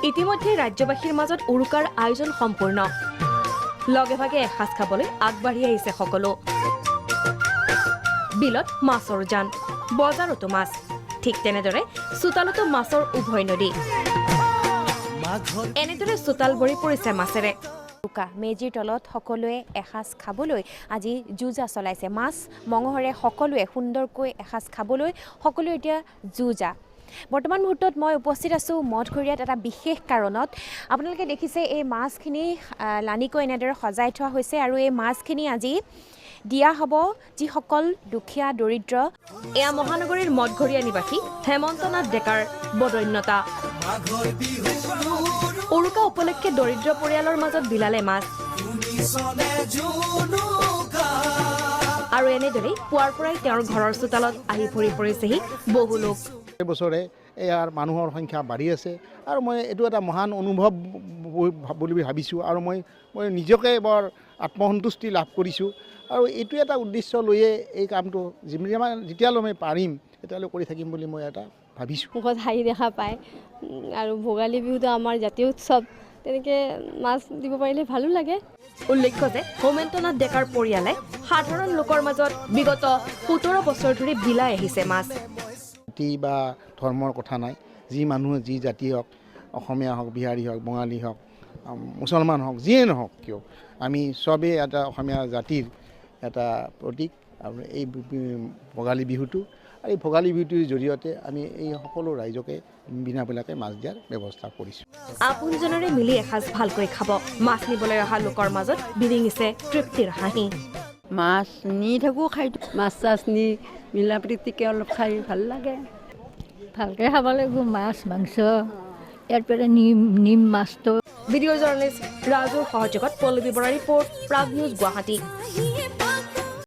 ইতিমধ্যে ৰাজ্যবাসীৰ মাজত উৰুকাৰ আয়োজন সম্পূৰ্ণ লগে ভাগে এসাঁজ খাবলৈ আগবাঢ়ি আহিছে সকলো বিলত মাছৰ জান বজাৰতো মাছ ঠিক তেনেদৰে চোতালতো মাছৰ উভয় নদী এনেদৰে চোতাল ভৰি পৰিছে মাছেৰে মেজিৰ তলত সকলোৱে এসাঁজ খাবলৈ আজি যুঁজা চলাইছে মাছ মঙহৰে সকলোৱে সুন্দৰকৈ এসাঁজ খাবলৈ সকলোৱে এতিয়া যুঁজা বৰ্তমান মুহূৰ্তত মই উপস্থিত আছোঁ মঠঘৰীয়াত এটা বিশেষ কাৰণত আপোনালোকে দেখিছে এই মাছখিনি লানিকৈ এনেদৰে সজাই থোৱা হৈছে আৰু এই মাছখিনি আজি দিয়া হ'ব যিসকল দুখীয়া দৰিদ্ৰ এয়া মহানগৰীৰ মঠঘৰীয়া নিবাসী হেমন্ত নাথ ডেকাৰ বদন্যতা উৰুকা উপলক্ষে দৰিদ্ৰ পৰিয়ালৰ মাজত বিলালে মাছ আৰু এনেদৰেই পুৱাৰ পৰাই তেওঁৰ ঘৰৰ চোতালত আহি ভৰি পৰিছেহি বহু লোক বছৰে ইয়াৰ মানুহৰ সংখ্যা বাঢ়ি আছে আৰু মই এইটো এটা মহান অনুভৱ বুলি ভাবিছোঁ আৰু মই নিজকে বৰ আত্মসন্তুষ্টি লাভ কৰিছোঁ আৰু এইটো এটা উদ্দেশ্য লৈয়ে এই কামটো যেতিয়ালৈ মই পাৰিম তেতিয়ালৈ কৰি থাকিম বুলি মই এটা ভাবিছোঁ মুখত হাঁহি দেখা পায় আৰু ভোগালী বিহুটো আমাৰ জাতীয় উৎসৱ তেনেকৈ মাছ দিব পাৰিলে ভালো লাগে উল্লেখ্য যে হেমন্ত নাথ ডেকাৰ পৰিয়ালে সাধাৰণ লোকৰ মাজত বিগত 17 বছৰ ধৰি বিলাই আহিছে মাছ জাতি বা ধৰ্মৰ কথা নাই যি মানুহ যি জাতি হওক অসমীয়া হওক বিহাৰী হওক বঙালী হওক মুছলমান হওক যিয়ে নহওক কিয় আমি চবেই এটা অসমীয়া জাতিৰ এটা প্ৰতীক আৰু এই ভোগালী বিহুটো আৰু এই ভোগালী বিহুটোৰ জৰিয়তে আমি এই সকলো ৰাইজকে বিনামূলীয়াকৈ মাছ দিয়াৰ ব্যৱস্থা কৰিছোঁ আপোনজনৰে মিলি এসাঁজ ভালকৈ খাব মাছ নিবলৈ অহা লোকৰ মাজত বিৰিঙিছে তৃপ্তিৰ হাঁহি মাছ নি থাকোঁ খাই মাছ চাছ নি মিলা প্ৰীতিকৈ অলপ খাই ভাল লাগে ভালকৈ খাব লাগিব মাছ মাংস ইয়াৰ পৰা নিম মাছটো ভিডিঅ' জাৰ্নেলিষ্ট ৰাজুৰ সহযোগত পল্লৱী বৰাৰ ৰিপৰ্ট প্ৰাগ নিউজ গুৱাহাটী